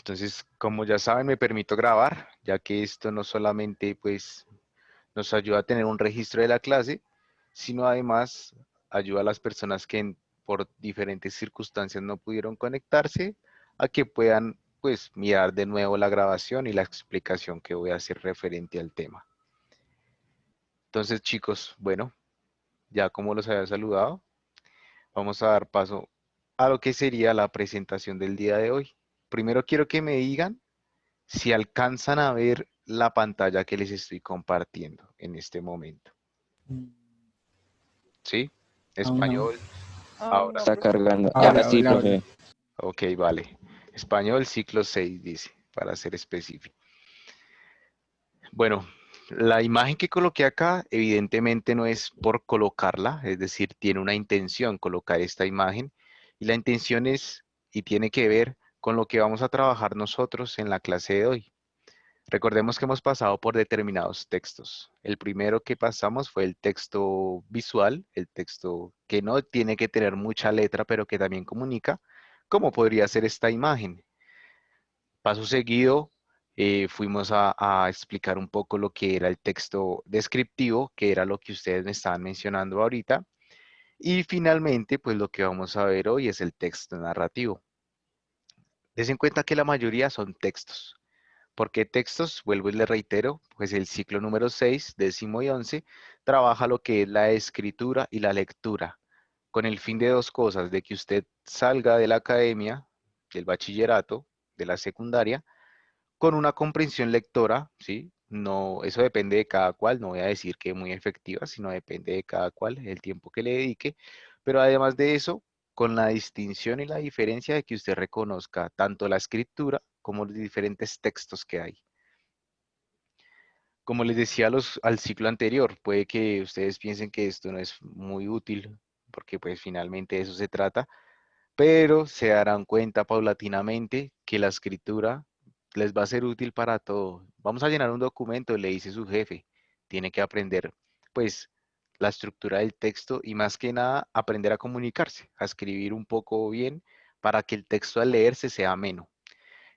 Entonces, como ya saben, me permito grabar, ya que esto no solamente pues nos ayuda a tener un registro de la clase, sino además ayuda a las personas que por diferentes circunstancias no pudieron conectarse a que puedan pues mirar de nuevo la grabación y la explicación que voy a hacer referente al tema. Entonces, chicos, bueno, ya como los había saludado, vamos a dar paso a lo que sería la presentación del día de hoy. Primero quiero que me digan si alcanzan a ver la pantalla que les estoy compartiendo en este momento. ¿Sí? Aún no. Español. Ahora. Está cargando. Ahora Ahora, sí, hola, hola. profe. Ok, vale. Español ciclo 6 dice, para ser específico. Bueno, la imagen que coloqué acá evidentemente no es por colocarla, es decir, tiene una intención colocar esta imagen y la intención es y tiene que ver con lo que vamos a trabajar nosotros en la clase de hoy. Recordemos que hemos pasado por determinados textos. El primero que pasamos fue el texto visual, el texto que no tiene que tener mucha letra, pero que también comunica, cómo podría ser esta imagen. Paso seguido, fuimos a explicar un poco lo que era el texto descriptivo, que era lo que ustedes me estaban mencionando ahorita. Y finalmente, pues lo que vamos a ver hoy es el texto narrativo. Des en cuenta que la mayoría son textos. ¿Por qué textos? Vuelvo y le reitero, pues el ciclo número 6, décimo y 11, trabaja lo que es la escritura y la lectura, con el fin de dos cosas, de que usted salga de la academia, del bachillerato, de la secundaria, con una comprensión lectora, ¿sí? No, eso depende de cada cual, no voy a decir que muy efectiva, sino depende de cada cual, el tiempo que le dedique, pero además de eso, con la distinción y la diferencia de que usted reconozca tanto la escritura como los diferentes textos que hay. Como les decía al ciclo anterior, puede que ustedes piensen que esto no es muy útil, porque pues finalmente de eso se trata, pero se darán cuenta paulatinamente que la escritura les va a ser útil para todo. Vamos a llenar un documento, le dice su jefe, tiene que aprender pues la estructura del texto y más que nada aprender a comunicarse, a escribir un poco bien para que el texto al leerse sea ameno.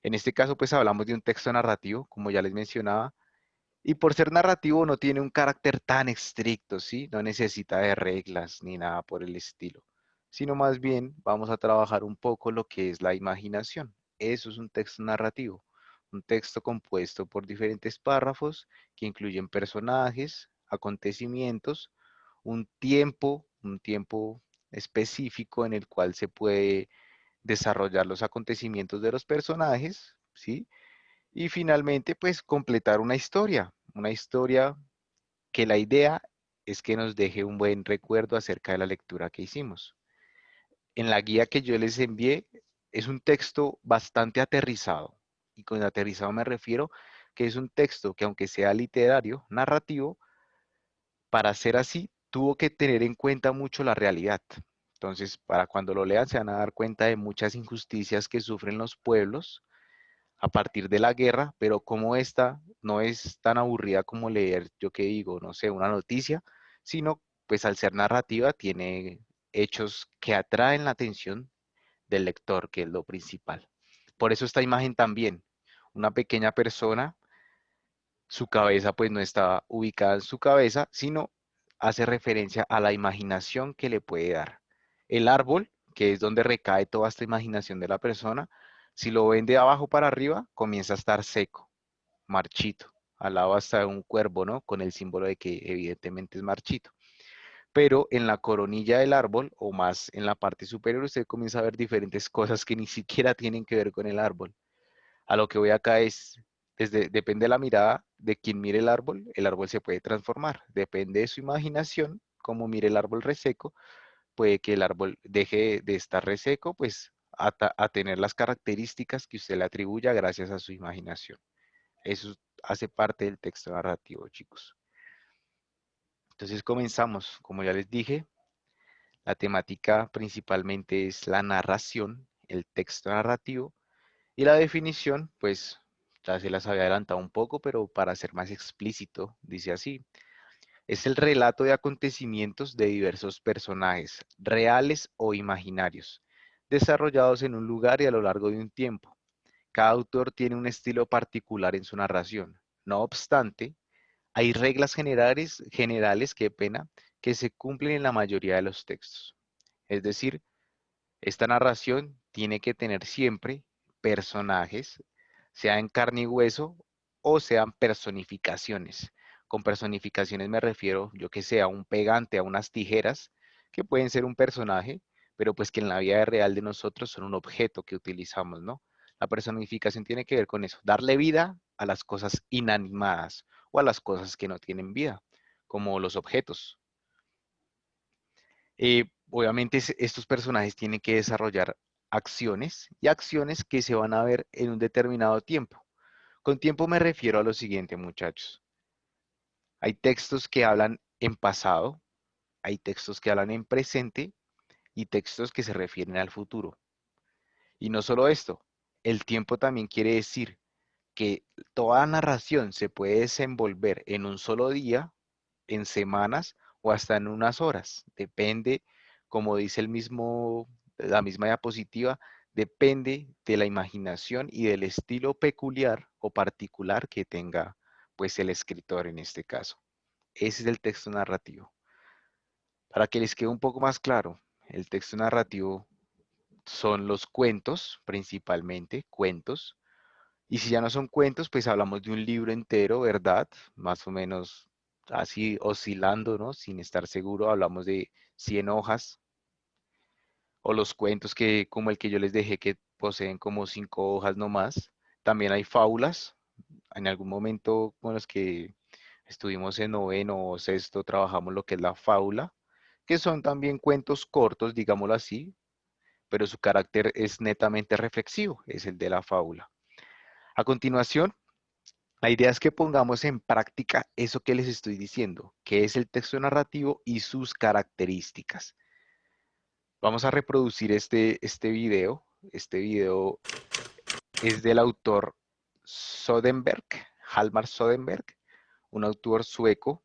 En este caso pues hablamos de un texto narrativo, como ya les mencionaba, y por ser narrativo no tiene un carácter tan estricto, ¿sí? No necesita de reglas ni nada por el estilo, sino más bien vamos a trabajar un poco lo que es la imaginación. Eso es un texto narrativo, un texto compuesto por diferentes párrafos que incluyen personajes, acontecimientos, un tiempo específico en el cual se puede desarrollar los acontecimientos de los personajes, ¿sí? Y finalmente, pues completar una historia que la idea es que nos deje un buen recuerdo acerca de la lectura que hicimos. En la guía que yo les envié es un texto bastante aterrizado, y con aterrizado me refiero que es un texto que aunque sea literario, narrativo, para ser así, tuvo que tener en cuenta mucho la realidad. Entonces, para cuando lo lean se van a dar cuenta de muchas injusticias que sufren los pueblos a partir de la guerra, pero como esta no es tan aburrida como leer, yo que digo, no sé, una noticia, sino pues al ser narrativa tiene hechos que atraen la atención del lector, que es lo principal. Por eso esta imagen también, una pequeña persona, su cabeza pues no está ubicada en su cabeza, sino hace referencia a la imaginación que le puede dar. El árbol, que es donde recae toda esta imaginación de la persona, si lo ven de abajo para arriba, comienza a estar seco, marchito. Al lado hasta un cuervo, ¿no? Con el símbolo de que evidentemente es marchito. Pero en la coronilla del árbol, o más en la parte superior, usted comienza a ver diferentes cosas que ni siquiera tienen que ver con el árbol. A lo que voy acá es, depende de la mirada de quien mire el árbol se puede transformar. Depende de su imaginación, como mire el árbol reseco, puede que el árbol deje de estar reseco, pues a tener las características que usted le atribuya gracias a su imaginación. Eso hace parte del texto narrativo, chicos. Entonces comenzamos. Como ya les dije, la temática principalmente es la narración, el texto narrativo, y la definición, pues ya se las había adelantado un poco, pero para ser más explícito, dice así: es el relato de acontecimientos de diversos personajes, reales o imaginarios, desarrollados en un lugar y a lo largo de un tiempo, Cada autor tiene un estilo particular en su narración. No obstante, hay reglas generales, qué pena, que se cumplen en la mayoría de los textos. Es decir, esta narración tiene que tener siempre personajes, sea en carne y hueso o sean personificaciones. Con personificaciones me refiero, yo que sé, a un pegante, a unas tijeras, que pueden ser un personaje, pero pues que en la vida real de nosotros son un objeto que utilizamos, ¿no? La personificación tiene que ver con eso, darle vida a las cosas inanimadas o a las cosas que no tienen vida, como los objetos. Obviamente estos personajes tienen que desarrollar acciones y acciones que se van a ver en un determinado tiempo. Con tiempo me refiero a lo siguiente, muchachos. Hay textos que hablan en pasado, hay textos que hablan en presente y textos que se refieren al futuro. Y no solo esto, el tiempo también quiere decir que toda narración se puede desenvolver en un solo día, en semanas o hasta en unas horas. Depende, como dice la misma diapositiva, depende de la imaginación y del estilo peculiar o particular que tenga pues el escritor en este caso. Ese es el texto narrativo. Para que les quede un poco más claro, el texto narrativo son los cuentos, principalmente cuentos. Y si ya no son cuentos, pues hablamos de un libro entero, ¿verdad? Más o menos así oscilando, ¿no? Sin estar seguro, hablamos de 100 hojas. O los cuentos que, como el que yo les dejé, que poseen como 5 hojas nomás. También hay fábulas. En algún momento con los que estuvimos en noveno o sexto trabajamos lo que es la fábula, que son también cuentos cortos, digámoslo así, pero su carácter es netamente reflexivo, es el de la fábula. A continuación, la idea es que pongamos en práctica eso que les estoy diciendo, que es el texto narrativo y sus características. Vamos a reproducir este video. Este video es del autor Soderbergh, Hjalmar Soderbergh, un autor sueco,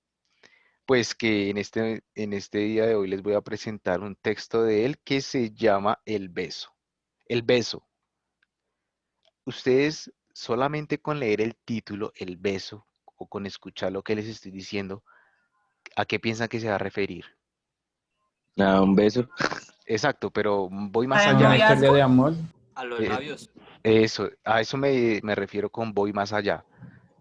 pues que en este día de hoy les voy a presentar un texto de él que se llama El beso. El beso. Ustedes solamente con leer el título, El beso, o con escuchar lo que les estoy diciendo, ¿a qué piensan que se va a referir? Nada, un beso. Exacto, pero voy más ¿Al allá. Una historia noviazgo? de amor. A los Eh, labios. a eso me refiero con voy más allá.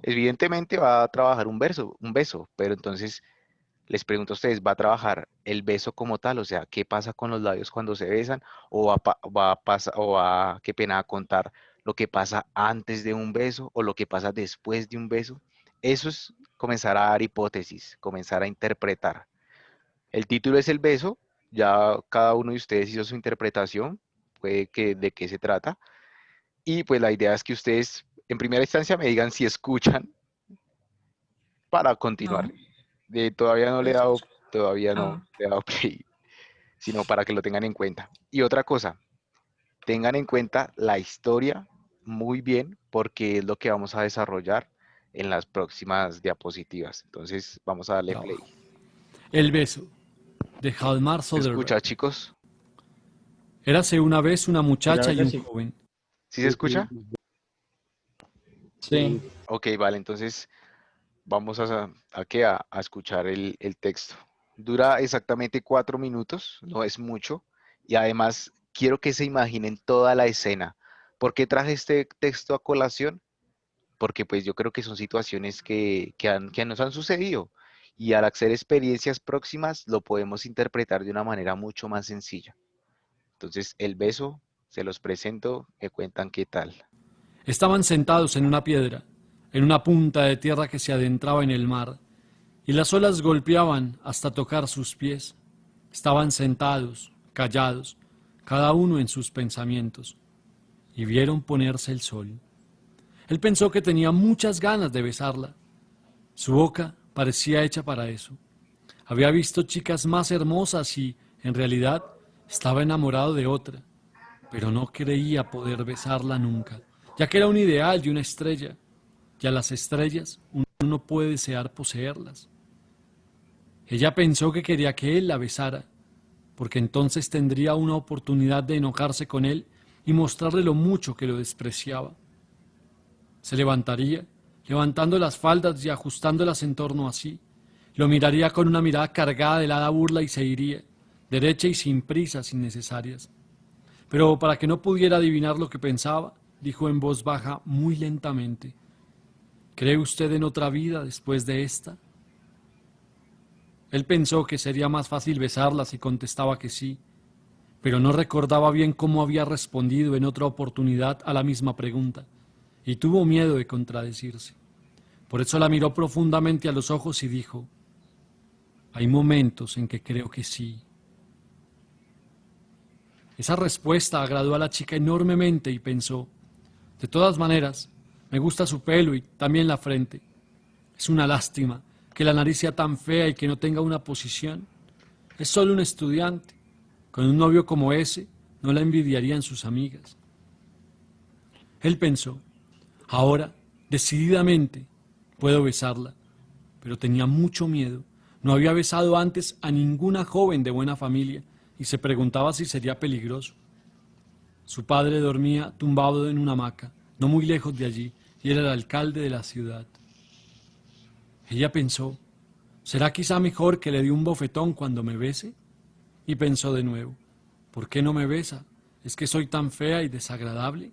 Evidentemente va a trabajar un beso, pero entonces les pregunto a ustedes, ¿va a trabajar el beso como tal? O sea, ¿qué pasa con los labios cuando se besan? ¿O va a pasar, qué pena, a contar lo que pasa antes de un beso o lo que pasa después de un beso? Eso es comenzar a dar hipótesis, comenzar a interpretar. El título es El beso, ya cada uno de ustedes hizo su interpretación, puede que de qué se trata, y pues la idea es que ustedes en primera instancia me digan si escuchan para continuar. No. Todavía no le he Pues, dado, todavía no ah, le he dado play, sino para que lo tengan en cuenta. Y otra cosa, tengan en cuenta la historia muy bien porque es lo que vamos a desarrollar en las próximas diapositivas. Entonces vamos a darle play. Trabajo. El beso, de Hjalmar ¿Se escucha, Soderbergh. chicos? Érase una vez una Sí, la muchacha y verdad un sí. joven. ¿Sí se escucha? Sí. Ok, vale, entonces vamos a escuchar el texto. Dura exactamente 4 minutos, no es mucho, y además quiero que se imaginen toda la escena. ¿Por qué traje este texto a colación? Porque pues yo creo que son situaciones que nos han sucedido, y al hacer experiencias próximas lo podemos interpretar de una manera mucho más sencilla. Entonces, el beso, se los presento, me cuentan qué tal. Estaban sentados en una piedra, en una punta de tierra que se adentraba en el mar, y las olas golpeaban hasta tocar sus pies. Estaban sentados, callados, cada uno en sus pensamientos, y vieron ponerse el sol. Él pensó que tenía muchas ganas de besarla. Su boca parecía hecha para eso. Había visto chicas más hermosas y, en realidad, estaba enamorado de otra, pero no creía poder besarla nunca, ya que era un ideal y una estrella, y a las estrellas uno no puede desear poseerlas. Ella pensó que quería que él la besara, porque entonces tendría una oportunidad de enojarse con él y mostrarle lo mucho que lo despreciaba. Se levantaría, levantando las faldas y ajustándolas en torno a sí. Lo miraría con una mirada cargada de helada burla y se iría, derecha y sin prisas innecesarias. Pero para que no pudiera adivinar lo que pensaba, dijo en voz baja muy lentamente: ¿cree usted en otra vida después de esta? Él pensó que sería más fácil besarla si contestaba que sí, pero no recordaba bien cómo había respondido en otra oportunidad a la misma pregunta, y tuvo miedo de contradecirse. Por eso la miró profundamente a los ojos y dijo: hay momentos en que creo que sí. Esa respuesta agradó a la chica enormemente y pensó: de todas maneras, me gusta su pelo y también la frente. Es una lástima que la nariz sea tan fea y que no tenga una posición. Es solo un estudiante. Con un novio como ese, no la envidiarían sus amigas. Él pensó: ahora, decididamente, puedo besarla. Pero tenía mucho miedo. No había besado antes a ninguna joven de buena familia y se preguntaba si sería peligroso. Su padre dormía tumbado en una hamaca, no muy lejos de allí, y era el alcalde de la ciudad. Ella pensó: ¿será quizá mejor que le dé un bofetón cuando me bese? Y pensó de nuevo: ¿por qué no me besa? ¿Es que soy tan fea y desagradable?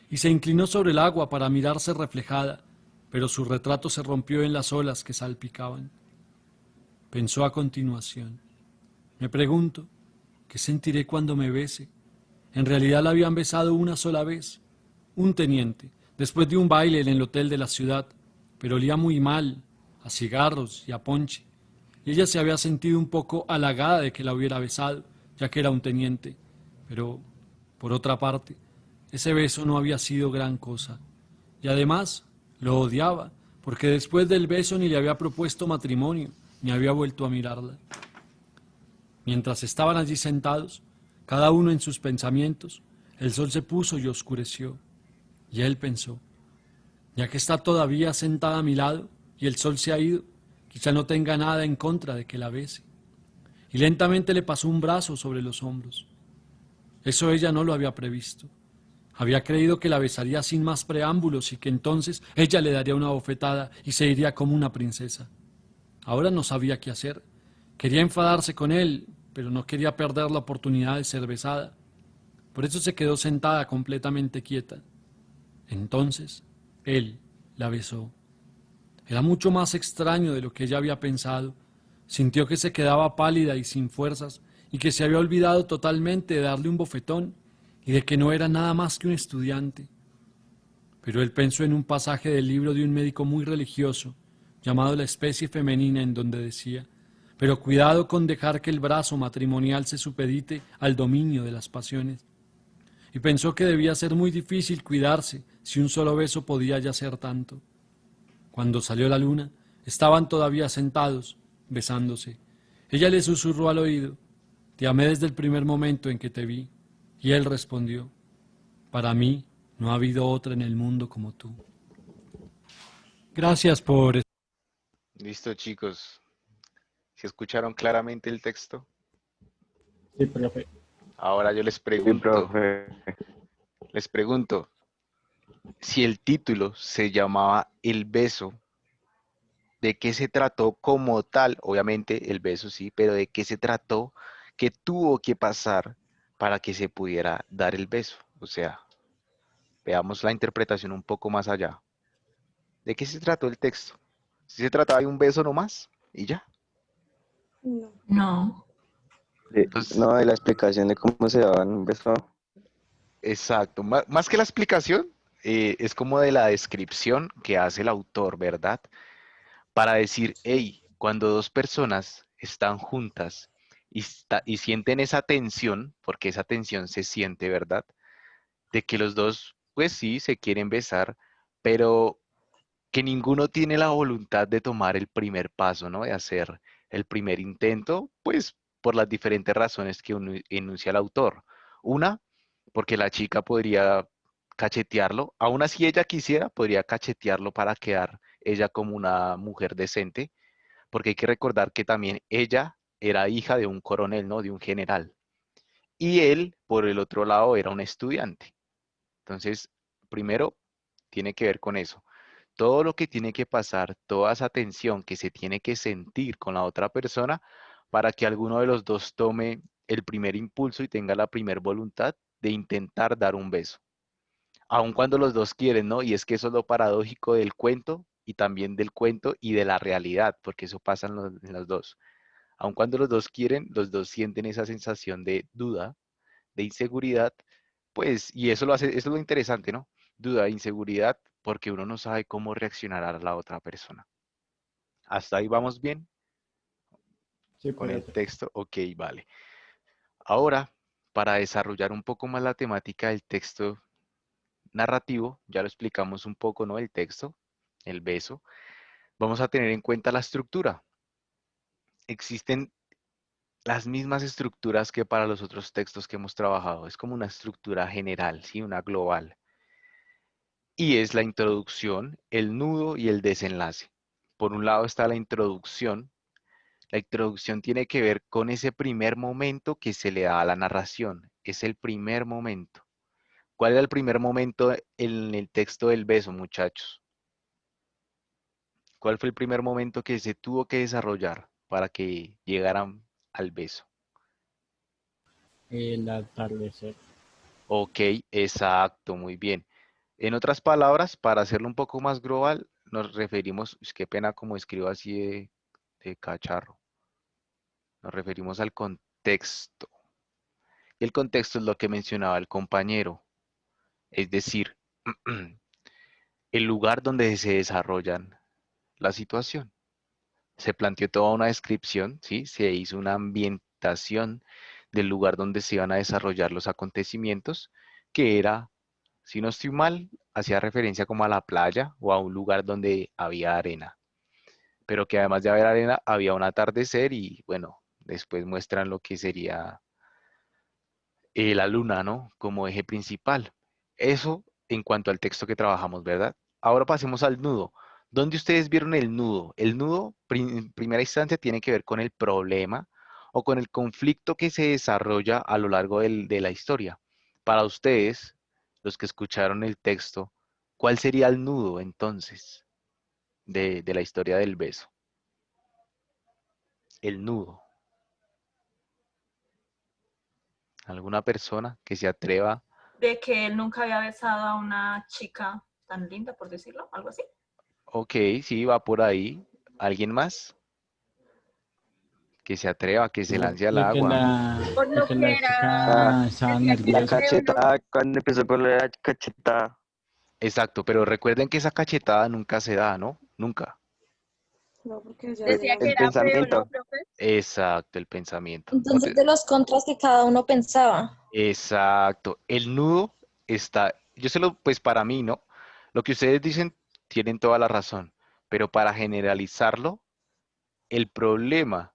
Y se inclinó sobre el agua para mirarse reflejada, pero su retrato se rompió en las olas que salpicaban. Pensó a continuación: me pregunto, ¿qué sentiré cuando me bese? En realidad la habían besado una sola vez, un teniente, después de un baile en el hotel de la ciudad, pero olía muy mal, a cigarros y a ponche, y ella se había sentido un poco halagada de que la hubiera besado, ya que era un teniente, pero, por otra parte, ese beso no había sido gran cosa, y además lo odiaba, porque después del beso ni le había propuesto matrimonio, ni había vuelto a mirarla. Mientras estaban allí sentados, cada uno en sus pensamientos, el sol se puso y oscureció, y él pensó: ya que está todavía sentada a mi lado y el sol se ha ido, quizá no tenga nada en contra de que la bese. Y lentamente le pasó un brazo sobre los hombros. Eso ella no lo había previsto. Había creído que la besaría sin más preámbulos y que entonces ella le daría una bofetada y se iría como una princesa. Ahora no sabía qué hacer. Quería enfadarse con él, pero no quería perder la oportunidad de ser besada. Por eso se quedó sentada completamente quieta. Entonces, él la besó. Era mucho más extraño de lo que ella había pensado. Sintió que se quedaba pálida y sin fuerzas, y que se había olvidado totalmente de darle un bofetón, y de que no era nada más que un estudiante. Pero él pensó en un pasaje del libro de un médico muy religioso, llamado La especie femenina, en donde decía: pero cuidado con dejar que el brazo matrimonial se supedite al dominio de las pasiones. Y pensó que debía ser muy difícil cuidarse si un solo beso podía ya ser tanto. Cuando salió la luna, estaban todavía sentados, besándose. Ella le susurró al oído: te amé desde el primer momento en que te vi. Y él respondió: para mí no ha habido otra en el mundo como tú. Gracias por... Listo, chicos. ¿Si escucharon claramente el texto? Sí, profe. Ahora yo Sí, profe. les pregunto, si el título se llamaba El beso, ¿de qué se trató como tal? Obviamente el beso sí, pero ¿de qué se trató? ¿Qué tuvo que pasar para que se pudiera dar el beso? O sea, veamos la interpretación un poco más allá. ¿De qué se trató el texto? ¿Si se trataba de un beso nomás? Y ya. No. No, Entonces, No, de la explicación de cómo se daban un beso. exacto. Más que la explicación, es como de la descripción que hace el autor, ¿verdad? Para decir: hey, cuando dos personas están juntas y sienten esa tensión, porque esa tensión se siente, ¿verdad? De que los dos, pues sí, se quieren besar, pero que ninguno tiene la voluntad de tomar el primer paso, ¿no? De hacer el primer intento, pues por las diferentes razones que enuncia el autor. Una, porque la chica podría cachetearlo, aún así ella quisiera, podría cachetearlo para quedar ella como una mujer decente, porque hay que recordar que también ella era hija de un coronel, ¿no? De un general. Y él, por el otro lado, era un estudiante. Entonces, primero, tiene que ver con eso. Todo lo que tiene que pasar, toda esa tensión que se tiene que sentir con la otra persona para que alguno de los dos tome el primer impulso y tenga la primer voluntad de intentar dar un beso. Aun cuando los dos quieren, ¿no? Y es que eso es lo paradójico del cuento y también del cuento y de la realidad, porque eso pasa en los dos. Aun cuando los dos quieren, los dos sienten esa sensación de duda, de inseguridad, pues, y eso lo hace, eso es lo interesante, ¿no? Duda, inseguridad, porque uno no sabe cómo reaccionar a la otra persona. ¿Hasta ahí vamos bien Sí, con el profe. texto? Ok, vale. Ahora, para desarrollar un poco más la temática del texto narrativo, ya lo explicamos un poco, ¿no? El texto, el beso. Vamos a tener en cuenta la estructura. Existen las mismas estructuras que para los otros textos que hemos trabajado. Es como una estructura general, ¿sí? Una global. Y es la introducción, el nudo y el desenlace. Por un lado está la introducción. La introducción tiene que ver con ese primer momento que se le da a la narración. Es el primer momento. ¿Cuál era el primer momento en el texto del beso, muchachos? ¿Cuál fue el primer momento que se tuvo que desarrollar para que llegaran al beso? El atardecer. Ok, exacto, muy bien. En otras palabras, para hacerlo un poco más global, nos referimos, qué pena como escribo así de cacharro, nos referimos al contexto. Y el contexto es lo que mencionaba el compañero, es decir, el lugar donde se desarrollan la situación. Se planteó toda una descripción, ¿sí? Se hizo una ambientación del lugar donde se iban a desarrollar los acontecimientos, que era, si no estoy mal, hacía referencia como a la playa o a un lugar donde había arena, pero que además de haber arena había un atardecer y bueno, después muestran lo que sería la luna, ¿no? Como eje principal. Eso en cuanto al texto que trabajamos, ¿verdad? Ahora pasemos al nudo. ¿Dónde ustedes vieron el nudo? El nudo, en primera instancia, tiene que ver con el problema o con el conflicto que se desarrolla a lo largo de la historia. Para ustedes, los que escucharon el texto, ¿cuál sería el nudo entonces de la historia del beso? El nudo. ¿Alguna persona que se atreva? De que él nunca había besado a una chica tan linda, por decirlo, algo así. Ok, sí, va por ahí. ¿Alguien más? Que se atreva, que se lance al De que agua. Por de lo que que la Ah, era, chica estaba decía que la nerviosa. siempre uno, cachetada, cuando empezó con la cachetada. Exacto, pero recuerden que esa cachetada nunca se da, ¿no? Nunca. No, porque ya decía había. que El era feo, ¿no, pensamiento. profe? Exacto, el pensamiento. Entonces, de los contras que cada uno pensaba. Exacto. El nudo está, yo se lo, pues para mí, ¿no? Lo que ustedes dicen tienen toda la razón, pero para generalizarlo, el problema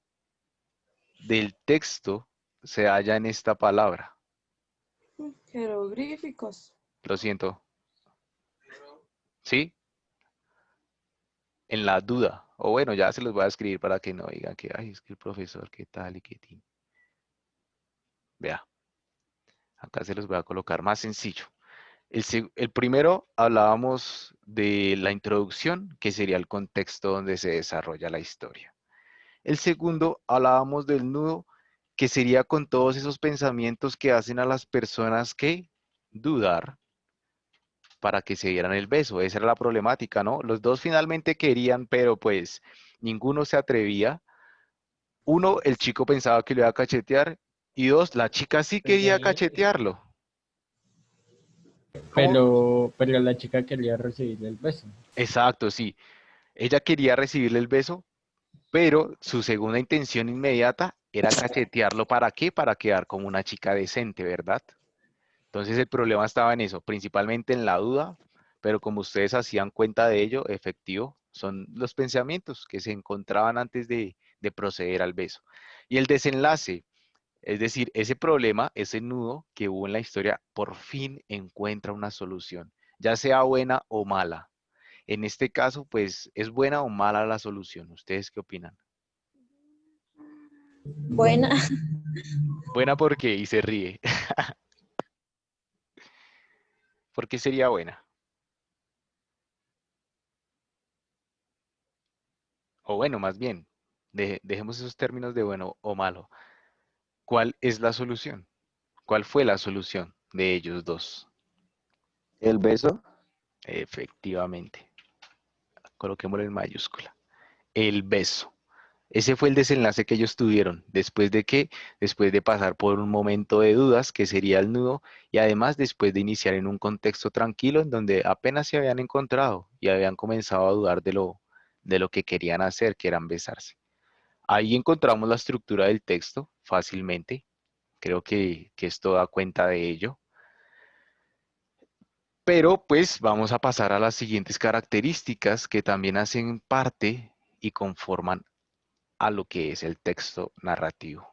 del texto se halla en esta palabra. Jeroglíficos. Lo siento, ¿sí? En la duda. O bueno, ya se los voy a escribir para que no digan que, ay, es que el profesor, qué tal y qué tin. Vea, acá se los voy a colocar más sencillo. El primero hablábamos de la introducción, que sería el contexto donde se desarrolla la historia. El segundo hablábamos del nudo, que sería con todos esos pensamientos que hacen a las personas que dudar para que se dieran el beso. Esa era la problemática, ¿no? Los dos finalmente querían, pero pues ninguno se atrevía. Uno, el chico pensaba que lo iba a cachetear, y dos, la chica sí quería cachetearlo. ¿Cómo? Pero la chica quería recibir el beso. Exacto, sí. Ella quería recibirle el beso, pero su segunda intención inmediata era cachetearlo. ¿Para qué? Para quedar como una chica decente, ¿verdad? Entonces el problema estaba en eso, principalmente en la duda, pero como ustedes hacían cuenta de ello, efectivo, son los pensamientos que se encontraban antes de proceder al beso. Y el desenlace, es decir, ese problema, ese nudo que hubo en la historia, por fin encuentra una solución, ya sea buena o mala. En este caso, pues, ¿es buena o mala la solución? ¿Ustedes qué opinan? Buena, Buena porque, y se ríe. ¿Por qué sería buena? O bueno, más bien, dejemos esos términos de bueno o malo. ¿Cuál es la solución? ¿Cuál fue la solución de ellos dos? El beso. Efectivamente, coloquémoslo en mayúscula. El beso. Ese fue el desenlace que ellos tuvieron. ¿Después de qué? Después de pasar por un momento de dudas, que sería el nudo, y además después de iniciar en un contexto tranquilo en donde apenas se habían encontrado y habían comenzado a dudar de lo que querían hacer, que eran besarse. Ahí encontramos la estructura del texto fácilmente. Creo que esto da cuenta de ello. Pero pues vamos a pasar a las siguientes características que también hacen parte y conforman a lo que es el texto narrativo.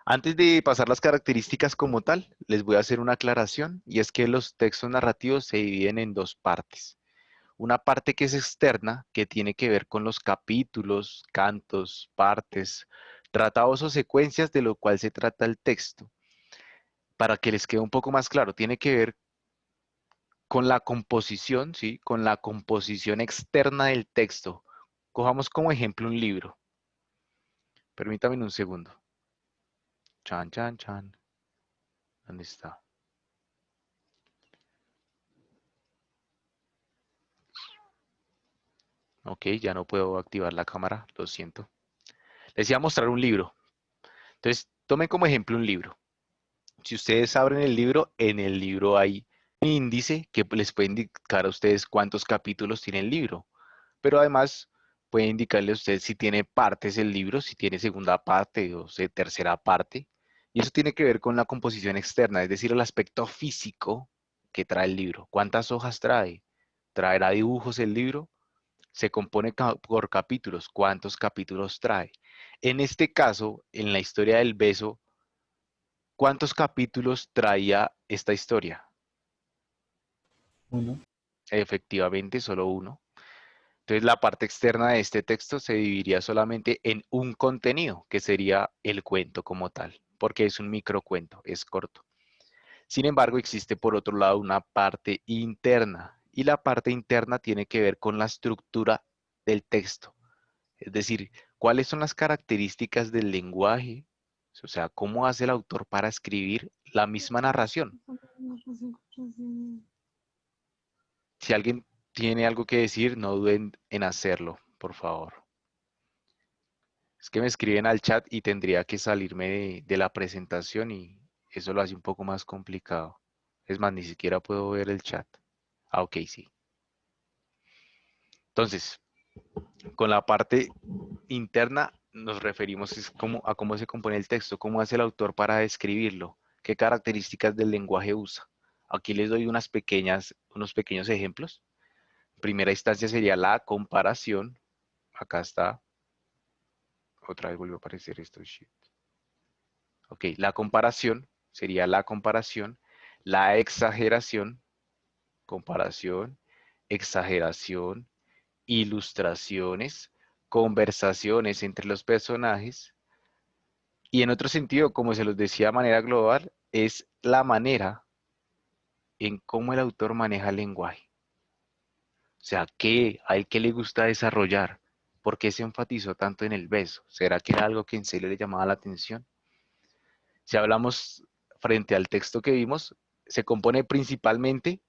Antes de pasar las características como tal, les voy a hacer una aclaración y es que los textos narrativos se dividen en dos partes. Una parte que es externa, que tiene que ver con los capítulos, cantos, partes, tratados o secuencias de lo cual se trata el texto. Para que les quede un poco más claro, tiene que ver con la composición, ¿sí? Con la composición externa del texto. Cojamos como ejemplo un libro. Permítame un segundo. Chan, chan, chan. ¿Dónde está? Ok, ya no puedo activar la cámara, lo siento. Les iba a mostrar un libro. Entonces, tomen como ejemplo un libro. Si ustedes abren el libro, en el libro hay un índice que les puede indicar a ustedes cuántos capítulos tiene el libro. Pero además puede indicarle a usted si tiene partes el libro, si tiene segunda parte o tercera parte. Y eso tiene que ver con la composición externa, es decir, el aspecto físico que trae el libro. ¿Cuántas hojas trae? ¿Traerá dibujos el libro? Se compone por capítulos. ¿Cuántos capítulos trae? En este caso, en la historia del beso, ¿cuántos capítulos traía esta historia? Uno. Efectivamente, solo uno. Entonces, la parte externa de este texto se dividiría solamente en un contenido, que sería el cuento como tal, porque es un microcuento, es corto. Sin embargo, existe por otro lado una parte interna, y la parte interna tiene que ver con la estructura del texto. Es decir, cuáles son las características del lenguaje, o sea, cómo hace el autor para escribir la misma narración. Si alguien tiene algo que decir, no duden en hacerlo, por favor. Es que me escriben al chat y tendría que salirme de la presentación y eso lo hace un poco más complicado. Es más, ni siquiera puedo ver el chat. Ah, ok, sí. Entonces, con la parte interna nos referimos a cómo se compone el texto, cómo hace el autor para describirlo, qué características del lenguaje usa. Aquí les doy unos pequeños ejemplos. En primera instancia sería la comparación. Acá está. Otra vez volvió a aparecer esto. Shit. Ok, la comparación sería la comparación, la exageración, comparación, exageración, ilustraciones, conversaciones entre los personajes. Y en otro sentido, como se los decía de manera global, es la manera en cómo el autor maneja el lenguaje. O sea, a él qué le gusta desarrollar? ¿Por qué se enfatizó tanto en el beso? ¿Será que era algo que en serio le llamaba la atención? Si hablamos frente al texto que vimos, se compone principalmente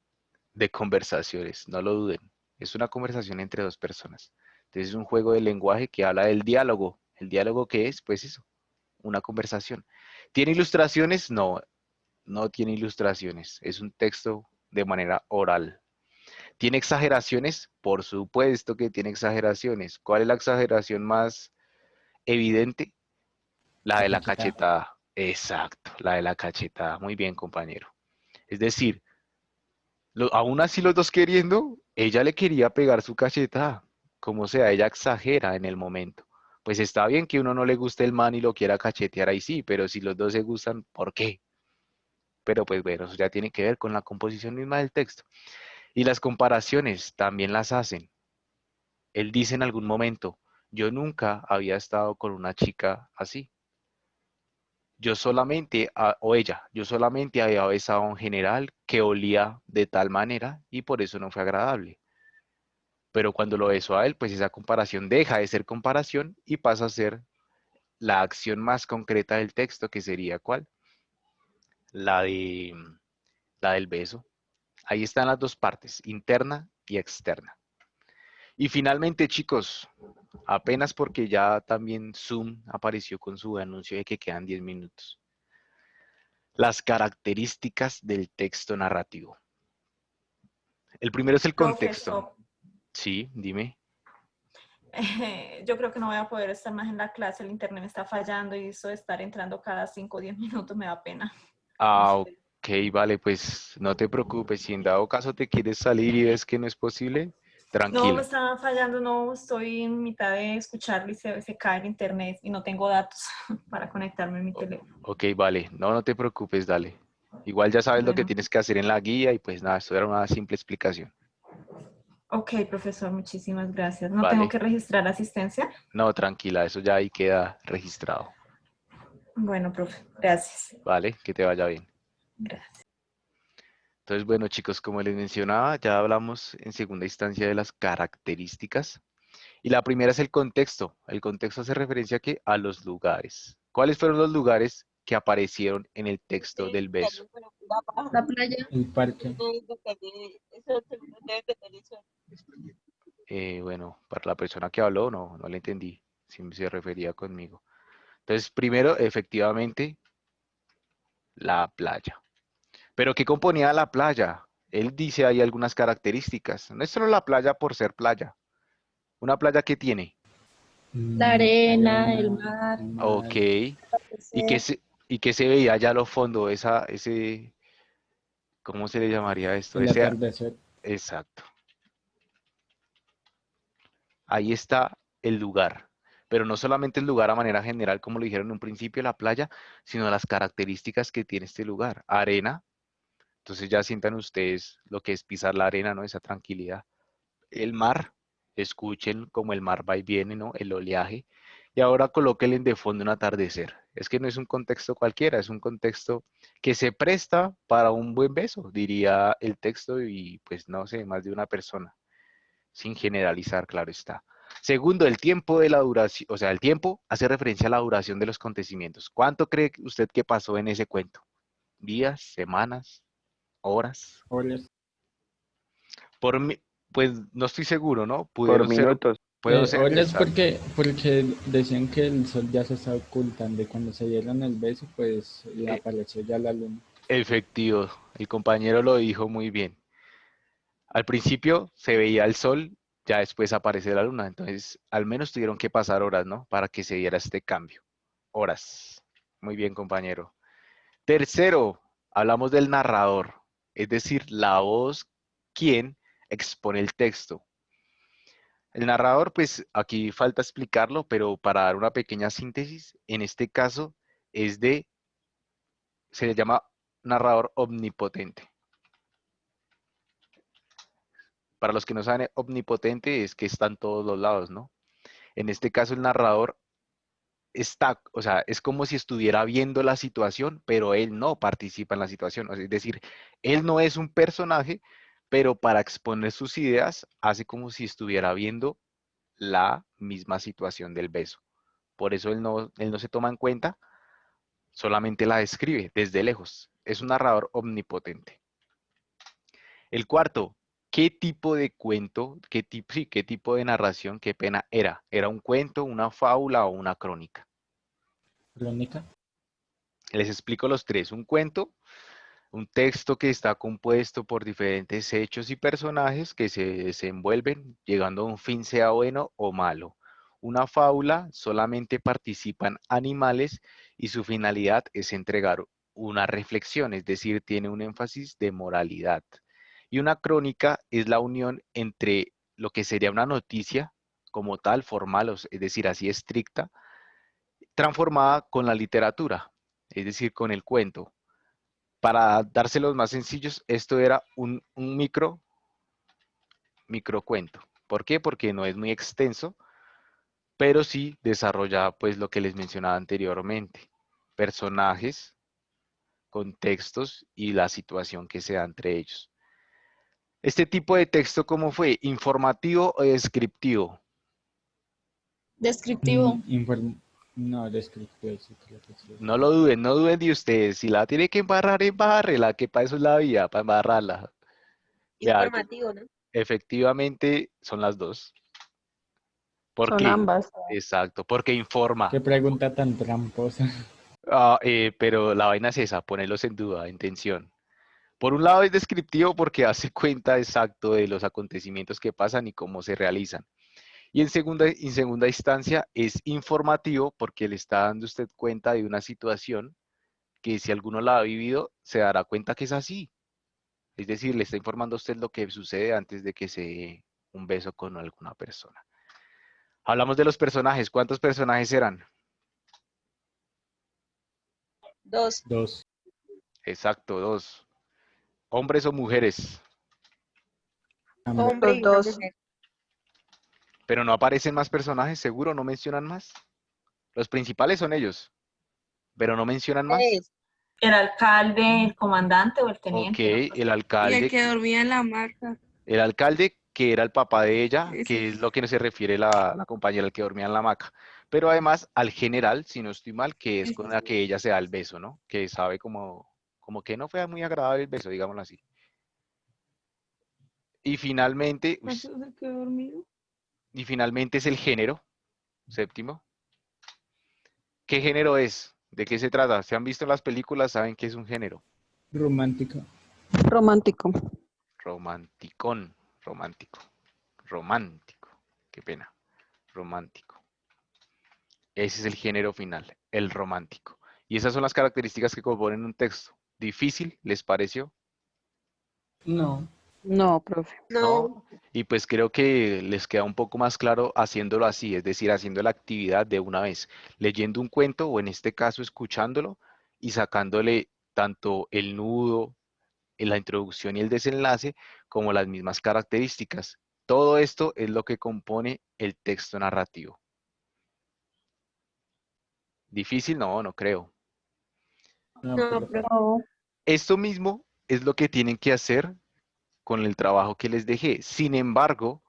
de conversaciones, no lo duden. Es una conversación entre dos personas. Entonces es un juego de lenguaje que habla del diálogo. ¿El diálogo qué es? Pues eso, una conversación. ¿Tiene ilustraciones? No, no tiene ilustraciones. Es un texto de manera oral. ¿Tiene exageraciones? Por supuesto que tiene exageraciones. ¿Cuál es la exageración más evidente? La La de la cachetada. cachetada. Exacto, la de la cachetada. Muy bien, compañero. Es decir, aún así los dos queriendo, ella le quería pegar su cachetada. Como sea, ella exagera en el momento. Pues está bien que uno no le guste el man y lo quiera cachetear ahí sí, pero si los dos se gustan, ¿por qué? Pero pues bueno, eso ya tiene que ver con la composición misma del texto. Y las comparaciones también las hacen. Él dice en algún momento, yo nunca había estado con una chica así. Yo solamente, o ella, yo solamente había besado a un general que olía de tal manera y por eso no fue agradable. Pero cuando lo besó a él, pues esa comparación deja de ser comparación y pasa a ser la acción más concreta del texto, que sería ¿cuál? La de la del beso. Ahí están las dos partes, interna y externa. Y finalmente, chicos, apenas porque ya también Zoom apareció con su anuncio de que quedan 10 minutos. Las características del texto narrativo. El primero es el contexto. Profesor, Sí, dime. yo creo que no voy a poder estar más en la clase, el internet me está fallando y eso de estar entrando cada 5 o 10 minutos me da pena. Ah, No sé. ok, vale, pues no te preocupes. Si en dado caso te quieres salir y ves que no es posible, No, me tranquila. está fallando, no, estoy en mitad de escucharlo y se cae el internet y no tengo datos para conectarme a mi teléfono. Ok, vale, no te preocupes, dale. Igual ya sabes lo que Bueno, tienes que hacer en la guía y pues nada, esto era una simple explicación. ok, profesor, muchísimas gracias. ¿No tengo Vale, que registrar asistencia? no, tranquila, eso ya ahí queda registrado. Bueno, profe, gracias. Vale, que te vaya bien. Gracias. Entonces, bueno, chicos, como les mencionaba, ya hablamos en segunda instancia de las características. Y la primera es el contexto. El contexto hace referencia a los lugares. ¿Cuáles fueron los lugares que aparecieron en el texto del beso? La playa. El parque. Bueno, para la persona que habló, no le entendí si se refería conmigo. Entonces, primero, efectivamente, la playa. ¿Pero qué componía la playa? Él dice ahí algunas características. No es solo la playa por ser playa. ¿Una playa que tiene? La arena, el Arena, mar, el Ok. mar, ¿Y qué se veía allá a lo fondo? ¿Cómo se le llamaría esto? el atardecer. Exacto. Ahí está el lugar. Pero no solamente el lugar a manera general, como lo dijeron en un principio, la playa, sino las características que tiene este lugar. Arena, entonces ya sientan ustedes lo que es pisar la arena, ¿no? Esa tranquilidad. El mar, escuchen como el mar va y viene, ¿no? El oleaje. Y ahora colóquenle de fondo un atardecer. Es que no es un contexto cualquiera, es un contexto que se presta para un buen beso, diría el texto y pues no sé, más de una persona, sin generalizar, claro está. Segundo, el tiempo de la duración, o sea, el tiempo hace referencia a la duración de los acontecimientos. ¿Cuánto cree usted que pasó en ese cuento? ¿Días, semanas, horas? Horas. Por mi, pues no estoy seguro, ¿no? Por Pudieron ser, minutos. pueden ser, Horas exacto. porque decían que el sol ya se está ocultando y cuando se dieron el beso, pues E- apareció ya la luna. Efectivo, el compañero lo dijo muy bien. Al principio se veía el sol, ya después aparece la luna, entonces al menos tuvieron que pasar horas, ¿no? Para que se diera este cambio. Horas. Muy bien, compañero. Tercero, hablamos del narrador, es decir, la voz quien expone el texto. El narrador, pues aquí falta explicarlo, pero para dar una pequeña síntesis, en este caso se le llama narrador omnipotente. Para los que no saben, omnipotente es que está en todos los lados, ¿no? En este caso, el narrador está, o sea, es como si estuviera viendo la situación, pero él no participa en la situación. O sea, es decir, él no es un personaje, pero para exponer sus ideas hace como si estuviera viendo la misma situación del beso. Por eso él no se toma en cuenta, solamente la describe desde lejos. Es un narrador omnipotente. El cuarto, ¿qué tipo de cuento, qué tipo de narración, qué pena era? ¿Era un cuento, una fábula o una crónica? Crónica. Les explico los tres. Un cuento, un texto que está compuesto por diferentes hechos y personajes que se desenvuelven llegando a un fin, sea bueno o malo. Una fábula, solamente participan animales y su finalidad es entregar una reflexión, es decir, tiene un énfasis de moralidad. Y una crónica es la unión entre lo que sería una noticia como tal, formal, es decir, así estricta, transformada con la literatura, es decir, con el cuento. Para dárselos más sencillos, esto era un microcuento. ¿Por qué? Porque no es muy extenso, pero sí desarrolla pues lo que les mencionaba anteriormente. Personajes, contextos y la situación que se da entre ellos. Este tipo de texto, ¿cómo fue? ¿Informativo o descriptivo? Descriptivo. No, descriptivo, sí, creo que sí. No lo duden, no duden de ustedes. Si la tiene que embarrar, embárrela, que para eso es la vida, para embarrarla. Vea, Informativo, ¿no? efectivamente son las dos. ¿Por Son qué? ambas. Exacto, porque informa. Qué pregunta tan tramposa. Pero la vaina es esa, ponerlos en duda, en tensión. Por un lado es descriptivo porque hace cuenta exacto de los acontecimientos que pasan y cómo se realizan. Y en segunda instancia es informativo porque le está dando usted cuenta de una situación que si alguno la ha vivido, se dará cuenta que es así. Es decir, le está informando a usted lo que sucede antes de que se dé un beso con alguna persona. Hablamos de los personajes. ¿Cuántos personajes eran? 2. 2. Exacto, 2. ¿Hombres o mujeres? Hombre Los y una dos. mujer. Pero no aparecen más personajes, seguro, no mencionan más. Los principales son ellos, pero no mencionan más. 3. El alcalde, el comandante o el Ok, teniente, no sé. Y el que el dormía en la hamaca. alcalde que era el papá de ella, Ese. que es lo que se refiere la compañera al que dormía en la hamaca. Pero además al general, si no estoy mal, que es con la que ella se da el beso, ¿no? Que sabe como que no fue muy agradable el beso, digámoslo así. Y finalmente, ¿Cuánto se quedó dormido? y finalmente es el género, séptimo. ¿Qué género es? ¿De qué se trata? Si han visto las películas, saben que es un género. Romántica. Romántico. Romanticón, romántico, romántico. Qué pena, romántico. Ese es el género final, el romántico. Y esas son las características que componen un texto. ¿Difícil les pareció? No. No, profe. ¿No? No. Y pues creo que les queda un poco más claro haciéndolo así, es decir, haciendo la actividad de una vez, leyendo un cuento o en este caso escuchándolo y sacándole tanto el nudo, en la introducción y el desenlace, como las mismas características. Todo esto es lo que compone el texto narrativo. ¿Difícil? No, no creo. No, No, profe. No. Esto mismo es lo que tienen que hacer con el trabajo que les dejé. Sin embargo,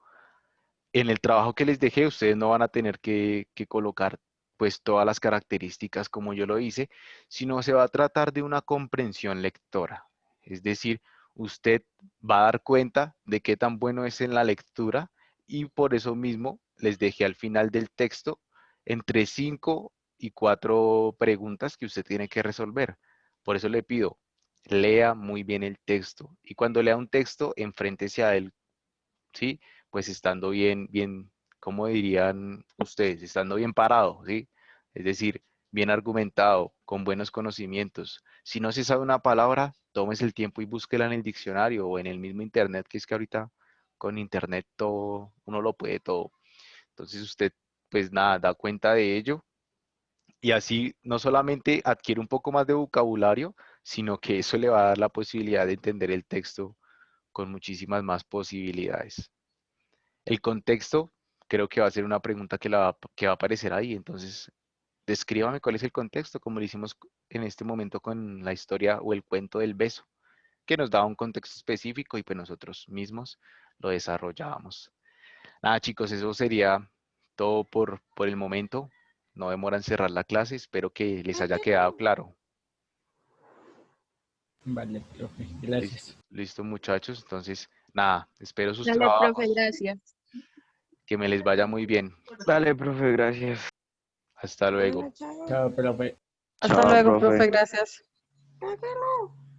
en el trabajo que les dejé, ustedes no van a tener que colocar pues todas las características como yo lo hice, sino se va a tratar de una comprensión lectora. Es decir, usted va a dar cuenta de qué tan bueno es en la lectura y por eso mismo les dejé al final del texto entre 5 y 4 preguntas que usted tiene que resolver. Por eso le pido, lea muy bien el texto y cuando lea un texto, enfréntese a él, ¿sí? Pues estando bien, bien, ¿cómo dirían ustedes? Estando bien parado, ¿sí? Es decir, bien argumentado, con buenos conocimientos. Si no se sabe una palabra, tómese el tiempo y búsquela en el diccionario o en el mismo internet, que es que ahorita con internet todo, uno lo puede todo. Entonces usted, pues nada, da cuenta de ello y así no solamente adquiere un poco más de vocabulario, sino que eso le va a dar la posibilidad de entender el texto con muchísimas más posibilidades. El contexto creo que va a ser una pregunta que va a aparecer ahí. Entonces, descríbame cuál es el contexto, como lo hicimos en este momento con la historia o el cuento del beso, que nos daba un contexto específico y pues nosotros mismos lo desarrollábamos. Nada, chicos, eso sería todo por el momento. No demora en cerrar la clase. Espero que les haya quedado claro. Vale, profe. Listo, Gracias. listo, muchachos. Entonces, nada, espero sus Dale, profe, trabajos. gracias. Que me les vaya muy bien. Dale, profe, gracias. Hasta luego. Bueno, chao. Chao, profe. Hasta Chao, luego, profe. profe. Gracias. Hágalo.